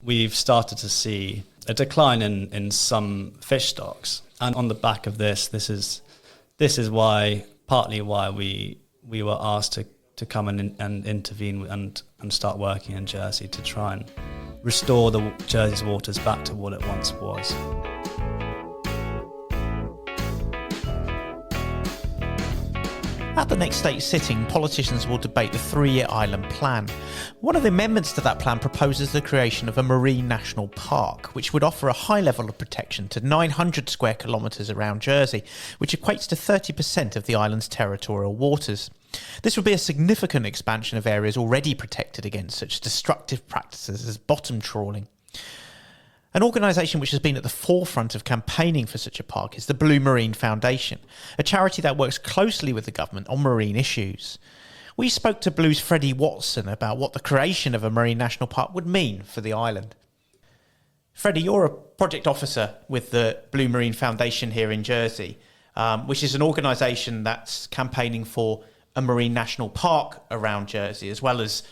we've started to see a decline in some fish stocks. And on the back of this is partly why we were asked to come and intervene and start working in Jersey to try and restore the Jersey's waters back to what it once was. At the next state sitting, politicians will debate the 3-year island plan. One of the amendments to that plan proposes the creation of a marine national park, which would offer a high level of protection to 900 square kilometres around Jersey, which equates to 30% of the island's territorial waters. This would be a significant expansion of areas already protected against such destructive practices as bottom trawling. An organisation which has been at the forefront of campaigning for such a park is the Blue Marine Foundation, a charity that works closely with the government on marine issues. We spoke to Blue's Freddie about what the creation of a marine national park would mean for the island. Freddie, you're a project officer with the Blue Marine Foundation here in Jersey, which is an organisation that's campaigning for a marine national park around Jersey, as well as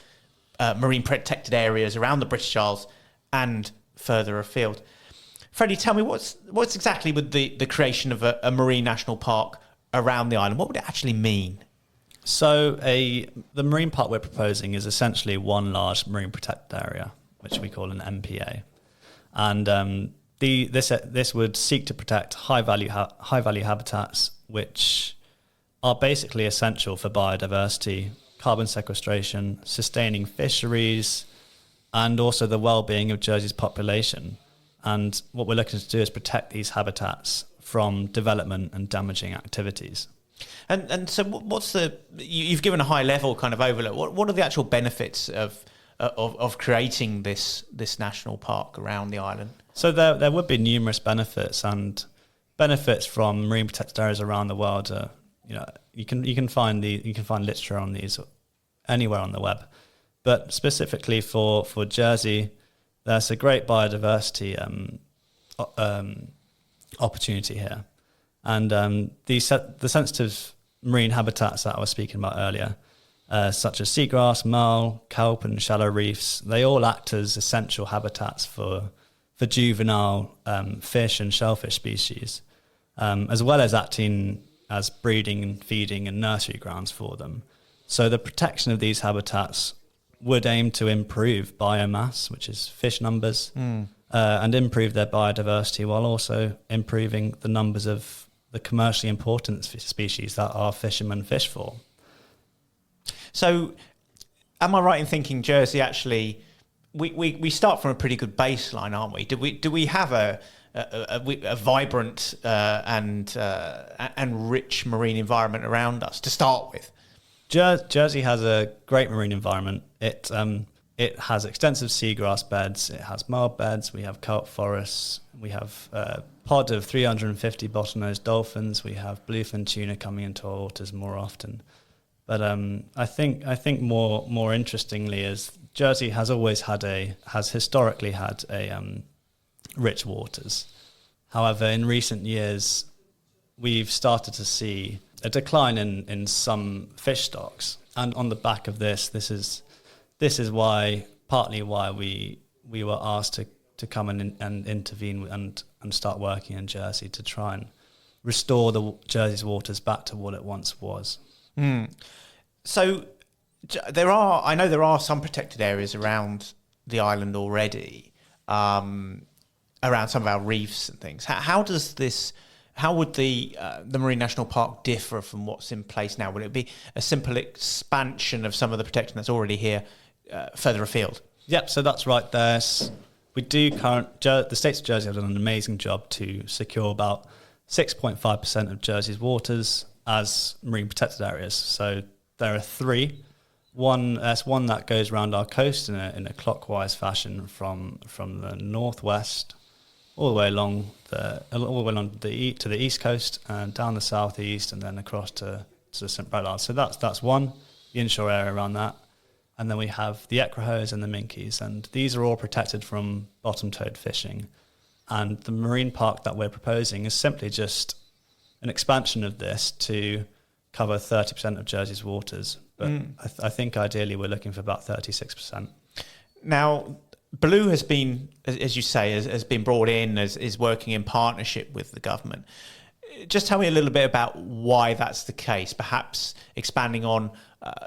marine protected areas around the British Isles and further afield. Freddie, tell me what's exactly with the creation of a marine national park around the island? What would it actually mean? So the marine park we're proposing is essentially one large marine protected area, which we call an MPA. And this would seek to protect high value habitats, which are basically essential for biodiversity, carbon sequestration, sustaining fisheries, and also the well-being of Jersey's population. And what we're looking to do is protect these habitats from development and damaging activities. And so what's you've given a high level kind of overlook. What are the actual benefits of creating this national park around the island? So there would be numerous benefits, and benefits from marine protected areas around the world. You can find literature on these anywhere on the web. But specifically for Jersey, there's a great biodiversity opportunity here. And the sensitive marine habitats that I was speaking about earlier, such as seagrass, marl, kelp and shallow reefs, they all act as essential habitats for juvenile fish and shellfish species, as well as acting as breeding, feeding and nursery grounds for them. So the protection of these habitats would aim to improve biomass, which is fish numbers, and improve their biodiversity while also improving the numbers of the commercially important species that our fishermen fish for. So am I right in thinking Jersey actually, we start from a pretty good baseline, aren't we? Do we have a vibrant and rich marine environment around us to start with? Jersey has a great marine environment. It has extensive seagrass beds. It has marl beds. We have kelp forests. We have a pod of 350 bottlenose dolphins. We have bluefin tuna coming into our waters more often. But I think more interestingly is Jersey has historically had rich waters. However, in recent years, we've started to see a decline in some fish stocks, and on the back of this is partly why we were asked to come and intervene and start working in Jersey to try and restore the Jersey's waters back to what it once was. So I know there are some protected areas around the island already, around some of our reefs and things. How would the Marine National Park differ from what's in place now? Would it be a simple expansion of some of the protection that's already here further afield? Yep, so that's right there. The states of Jersey have done an amazing job to secure about 6.5% of Jersey's waters as marine protected areas. So there are three. There's one that goes around our coast in a clockwise fashion from the northwest all the way along to the east coast and down the southeast and then across to the St. Brelard. So that's one, the inshore area around that. And then we have the ecrahos and the minkies, and these are all protected from bottom-toed fishing. And the marine park that we're proposing is simply just an expansion of this to cover 30% of Jersey's waters. But I think ideally we're looking for about 36%. Now, Blue has been, as you say, has been brought in, is working in partnership with the government. Just tell me a little bit about why that's the case, perhaps expanding on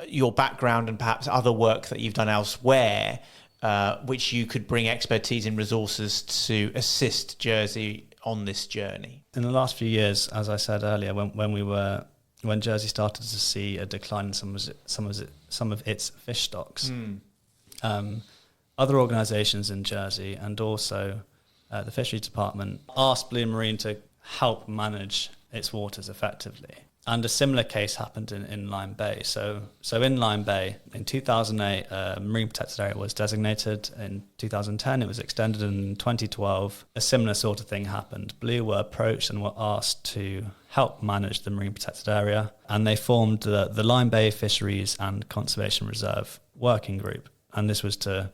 your background and perhaps other work that you've done elsewhere, which you could bring expertise and resources to assist Jersey on this journey. In the last few years, as I said earlier, when Jersey started to see a decline in some of its fish stocks, other organisations in Jersey and also the Fisheries Department asked Blue Marine to help manage its waters effectively. And a similar case happened in Lyme Bay. So in Lyme Bay, in 2008, a marine protected area was designated. In 2010, it was extended. In 2012, a similar sort of thing happened. Blue were approached and were asked to help manage the marine protected area. And they formed the Lyme Bay Fisheries and Conservation Reserve Working Group. And this was to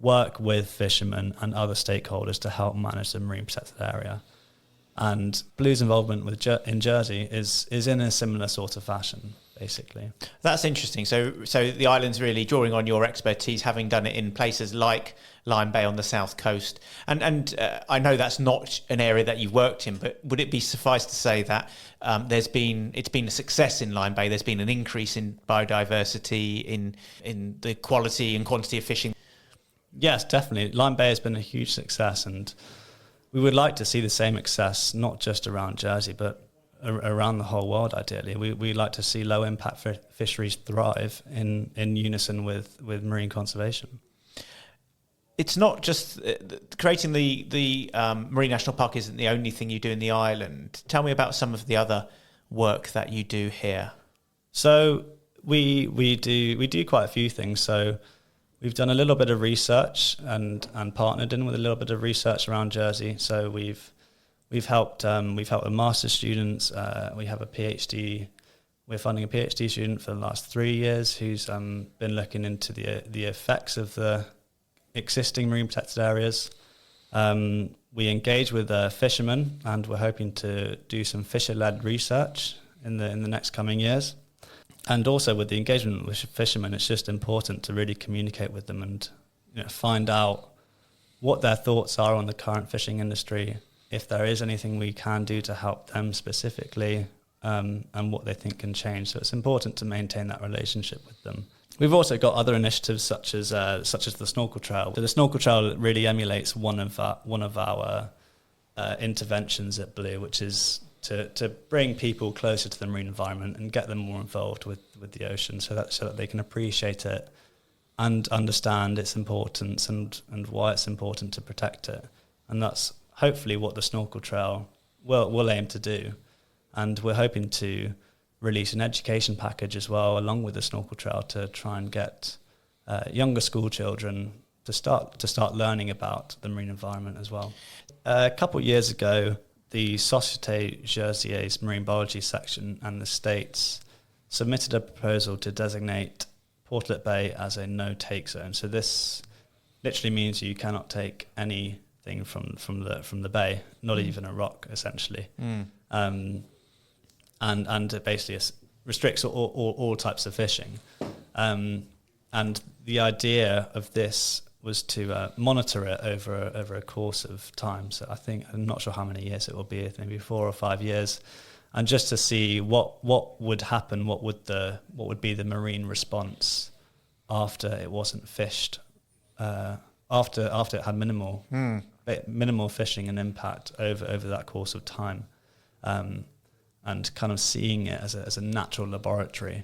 work with fishermen and other stakeholders to help manage the marine protected area. And Blue's involvement in Jersey is in a similar sort of fashion, basically. That's interesting. So the island's really drawing on your expertise, having done it in places like Lyme Bay on the south coast. And I know that's not an area that you've worked in, but would it be suffice to say that it's been a success in Lyme Bay? There's been an increase in biodiversity, in the quality and quantity of fishing. Yes, definitely. Lyme Bay has been a huge success, and we would like to see the same success, not just around Jersey, but around the whole world, ideally. We like to see low-impact fisheries thrive in unison with marine conservation. It's not just creating the Marine National Park isn't the only thing you do in the island. Tell me about some of the other work that you do here. So we do quite a few things. So we've done a little bit of research and partnered in with a little bit of research around Jersey. So we've helped the master's students. We have a PhD. We're funding a PhD student for the last 3 years who's been looking into the effects of the existing marine protected areas. We engage with fishermen, and we're hoping to do some fisher-led research in the next coming years. And also with the engagement with fishermen, it's just important to really communicate with them and find out what their thoughts are on the current fishing industry, if there is anything we can do to help them specifically, and what they think can change. So it's important to maintain that relationship with them. We've also got other initiatives such as the Snorkel Trail. So the Snorkel Trail really emulates one of our interventions at Blue, which is to bring people closer to the marine environment and get them more involved with the ocean so that they can appreciate it and understand its importance and why it's important to protect it. And that's hopefully what the Snorkel Trail will aim to do. And we're hoping to release an education package as well along with the Snorkel Trail to try and get younger school children to start learning about the marine environment as well. A couple of years ago, the Société Jersey's Marine Biology section and the states submitted a proposal to designate Portlet Bay as a no-take zone. So this literally means you cannot take anything from the bay, not even a rock, essentially. And it basically restricts all types of fishing. And the idea of this was to monitor it over a course of time. So I'm not sure how many years it will be, maybe 4 or 5 years, and just to see what would happen, what would be the marine response after it wasn't fished, after it had minimal fishing and impact over that course of time, and kind of seeing it as a natural laboratory.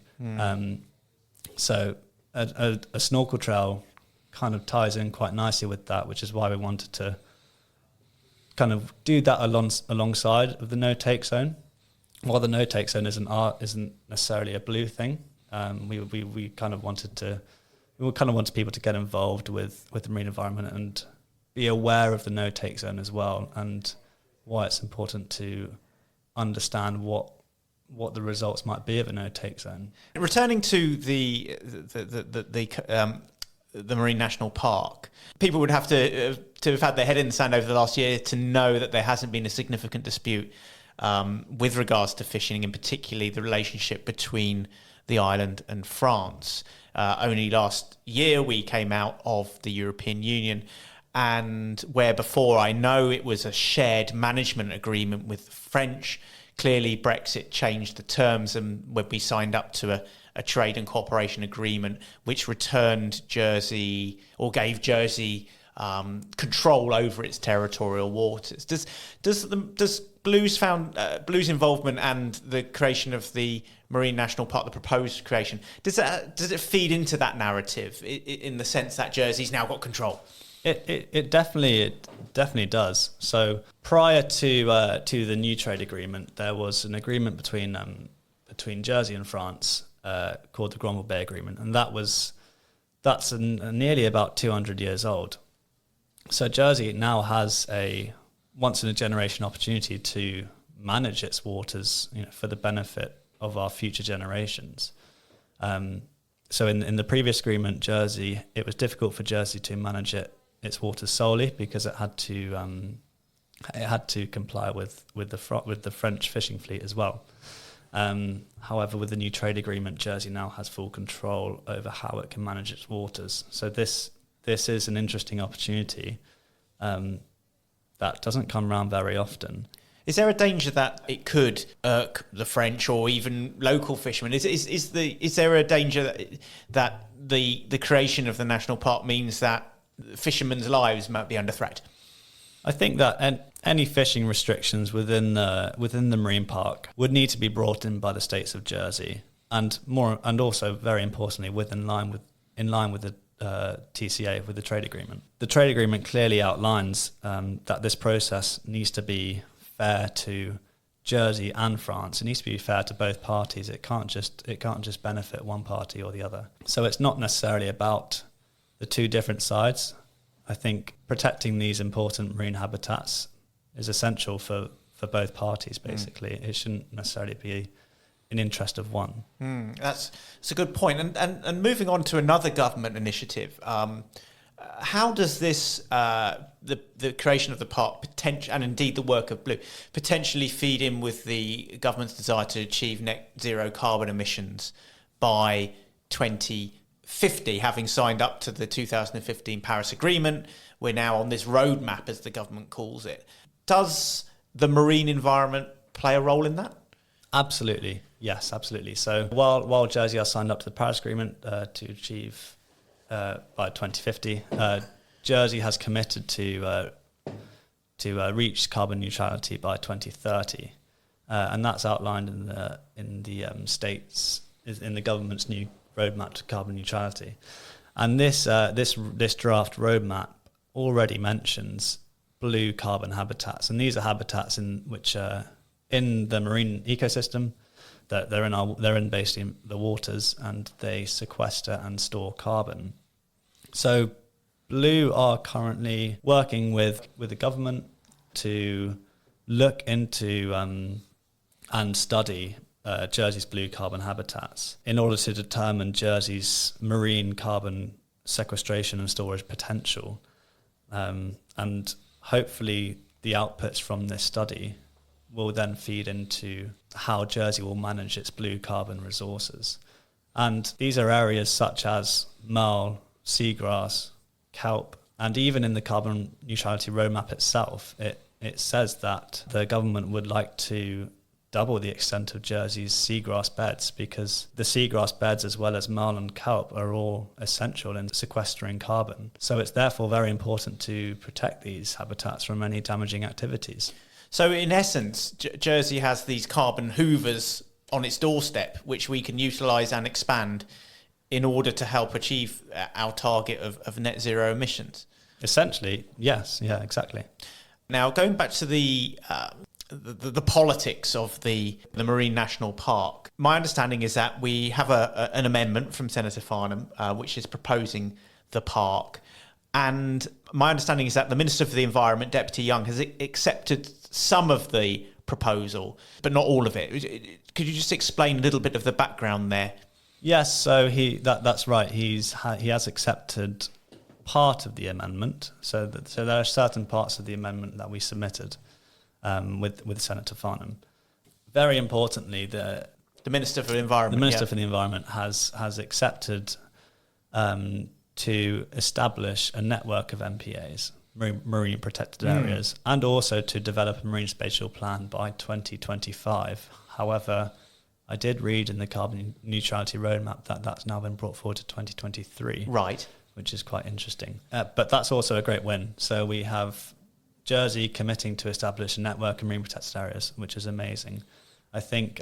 So a snorkel trail kind of ties in quite nicely with that, which is why we wanted to kind of do that alongside of the no-take zone. While the no-take zone isn't necessarily a Blue thing, we kind of wanted people to get involved with the marine environment and be aware of the no-take zone as well, and why it's important to understand what the results might be of a no-take zone. Returning to the Marine National Park, people would have to have had their head in the sand over the last year to know that there hasn't been a significant dispute with regards to fishing, and particularly the relationship between the island and France. Only last year we came out of the European Union, and where before I know it was a shared management agreement with the French, clearly Brexit changed the terms, and when we signed up to a trade and cooperation agreement which returned Jersey, or gave Jersey control over its territorial waters. Does Blue's involvement and the creation of the Marine National Park, the proposed creation, does it feed into that narrative in the sense that Jersey's now got control? It definitely does. So prior to the new trade agreement, there was an agreement between Jersey and France called the Granville Bay Agreement, and that's nearly about 200 years old. So Jersey now has a once in a generation opportunity to manage its waters, for the benefit of our future generations. So in the previous agreement, it was difficult for Jersey to manage its waters solely because it had to comply with the French fishing fleet as well. However, with the new trade agreement, Jersey now has full control over how it can manage its waters. So this is an interesting opportunity that doesn't come around very often. Is there a danger that it could irk the French or even local fishermen? Is there a danger that the creation of the national park means that fishermen's lives might be under threat? I think that any fishing restrictions within the marine park would need to be brought in by the states of Jersey, and also very importantly, in line with the TCA, with the trade agreement. The trade agreement clearly outlines that this process needs to be fair to Jersey and France. It needs to be fair to both parties. It can't just benefit one party or the other. So it's not necessarily about the two different sides. I think protecting these important marine habitats is essential for both parties, basically. It shouldn't necessarily be an interest of one. That's a good point. And moving on to another government initiative, how does this, the creation of the park, and indeed the work of Blue, potentially feed in with the government's desire to achieve net zero carbon emissions by 2050, having signed up to the 2015 Paris Agreement? We're now on this roadmap, as the government calls it. Does the marine environment play a role in that? Absolutely. Yes, absolutely. So while Jersey has signed up to the Paris Agreement to achieve by 2050, Jersey has committed to reach carbon neutrality by 2030, and that's outlined in the government's new roadmap to carbon neutrality. And this draft roadmap already mentions blue carbon habitats, and these are habitats which are in the marine ecosystem. That they're in basically the waters, and they sequester and store carbon. So Blue are currently working with the government to look into and study Jersey's blue carbon habitats in order to determine Jersey's marine carbon sequestration and storage potential. And hopefully the outputs from this study will then feed into how Jersey will manage its blue carbon resources. And these are areas such as marl, seagrass, kelp, and even in the carbon neutrality roadmap itself, it says that the government would like to double the extent of Jersey's seagrass beds, because the seagrass beds, as well as marl and kelp, are all essential in sequestering carbon. So it's therefore very important to protect these habitats from any damaging activities. So in essence, Jersey has these carbon hoovers on its doorstep, which we can utilise and expand in order to help achieve our target of net zero emissions. Essentially, yes. Yeah, exactly. Now, going back to the politics of the Marine National Park, my understanding is that we have an amendment from Senator Farnham, which is proposing the park. And my understanding is that the Minister for the Environment, Deputy Young, has accepted some of the proposal, but not all of it. Could you just explain a little bit of the background there? Yes, so that's right. He has accepted part of the amendment. So there are certain parts of the amendment that we submitted with Senator Farnham. Very importantly, The Minister for the Environment. The Minister for the Environment has accepted to establish a network of MPAs, marine protected areas, and also to develop a marine spatial plan by 2025. However, I did read in the carbon neutrality roadmap that that's now been brought forward to 2023. Right. Which is quite interesting. But that's also a great win. So we have Jersey committing to establish a network of marine protected areas, which is amazing. I think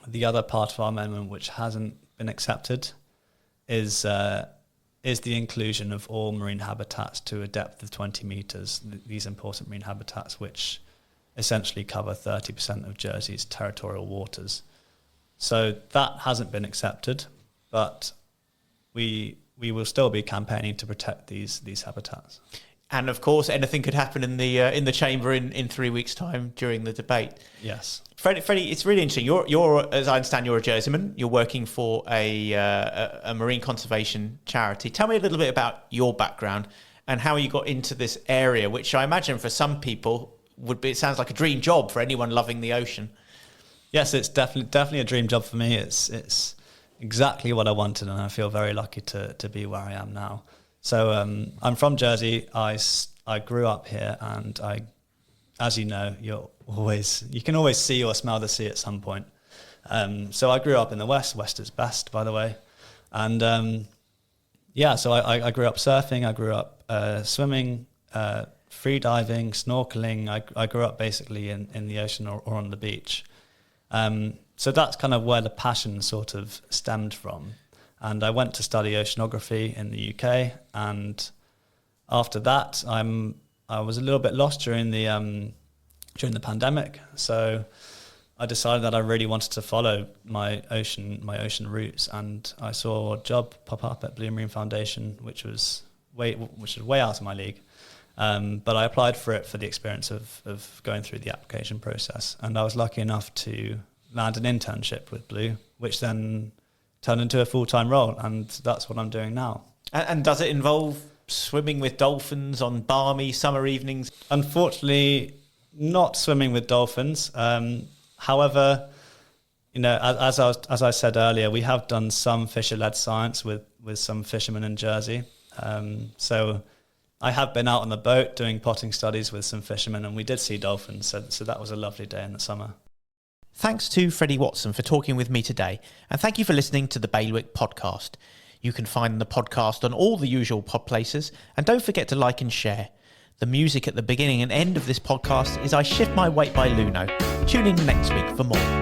the other part of our amendment which hasn't been accepted is the inclusion of all marine habitats to a depth of 20 metres, these important marine habitats which essentially cover 30% of Jersey's territorial waters. So that hasn't been accepted, but we will still be campaigning to protect these habitats. And of course, anything could happen in the chamber in 3 weeks' time during the debate. Yes, Freddie, it's really interesting. You're, as I understand, you're a Jerseyman. You're working for a marine conservation charity. Tell me a little bit about your background and how you got into this area, which I imagine for some people it sounds like a dream job for anyone loving the ocean. Yes, it's definitely a dream job for me. It's exactly what I wanted, and I feel very lucky to be where I am now. So I'm from Jersey. I grew up here, and as you know, you can always see or smell the sea at some point. So I grew up in the West. West is best, by the way. And so I grew up surfing. I grew up swimming, free diving, snorkeling. I grew up basically in the ocean or on the beach. So that's kind of where the passion sort of stemmed from. And I went to study oceanography in the UK. And after that, I was a little bit lost during the pandemic. So I decided that I really wanted to follow my ocean roots. And I saw a job pop up at Blue Marine Foundation, which was way out of my league. But I applied for it for the experience of going through the application process. And I was lucky enough to land an internship with Blue, which then turned into a full-time role. And that's what I'm doing now. And does it involve swimming with dolphins on balmy summer evenings? Unfortunately, not swimming with dolphins. However, as I said earlier, we have done some fisher-led science with some fishermen in Jersey. So I have been out on the boat doing potting studies with some fishermen, and we did see dolphins. So that was a lovely day in the summer. Thanks to Freddie Watson for talking with me today, and thank you for listening to the Bailiwick Podcast. You can find the podcast on all the usual pod places, and don't forget to like and share. The music at the beginning and end of this podcast is I Shift My Weight by Luno. Tune in next week for more.